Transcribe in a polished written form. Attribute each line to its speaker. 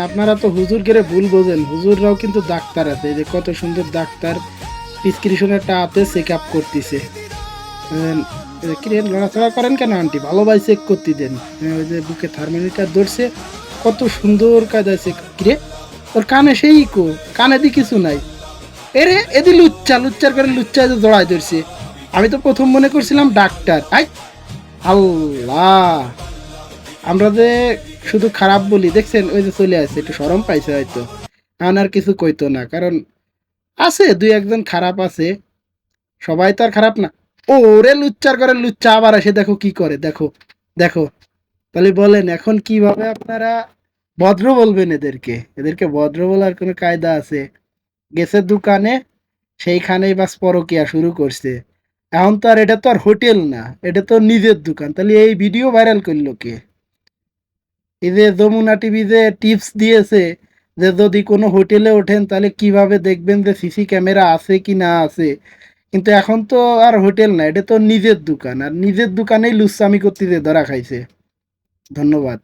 Speaker 1: আপনারা তো হুজুর করে ভুল বোঝেন, হুজুররাও কিন্তু ডাক্তার আছে। এই যে কত সুন্দর ডাক্তার প্রেসক্রিপশনের টাতে চেক আপ করতেছে। লড়াচড়া করেন কেন আন্টি, ভালোভাবে চেক করতে দেন। ওই যে বুকে থার্মোমিটার ধরছে, কত সুন্দর কায়দায় চেক। কিরে ওর কানে সেই কো, কানে দি কিছু নাই। এরে এদি লুচ্চা লুচ্চার করে লুচ্চা যে জড়াই ধরছে। আমি তো প্রথম মনে করছিলাম ডাক্তার। আই আল্লাহ, আমরা যে শুধু খারাপ বলি, দেখছেন ওই যে চলে আসছে, একটু শরম পাইছে হয়তো। এখন আর কিছু কইতো না, কারণ আছে দুই একজন খারাপ আছে, সবাই তো আর খারাপ না। ও ওরে লুচ্চার করে লুচ্চা আবার এসে দেখো কি করে, দেখো দেখো। তাহলে বলেন এখন কিভাবে আপনারা ভদ্র বলবেন এদেরকে? এদেরকে ভদ্র বলার কোনো কায়দা আছে? গেছে দোকানে, সেইখানেই বাস পরকিয়া শুরু করছে। এখন তো আর এটা তো আর হোটেল না, এটা তো নিজের দোকান। তাহলে এই ভিডিও ভাইরাল করলো কে? এই যে যমুনা টিভি যে টিপস দিয়েছে যে যদি কোনো হোটেলে ওঠেন তাহলে কিভাবে দেখবেন যে সিসি ক্যামেরা আছে কি না আছে। কিন্তু এখন তো আর হোটেল না, এটা তো নিজের দোকান, আর নিজের দোকানেই লুচ্চামি করতে যে ধরা খাইছে। ধন্যবাদ।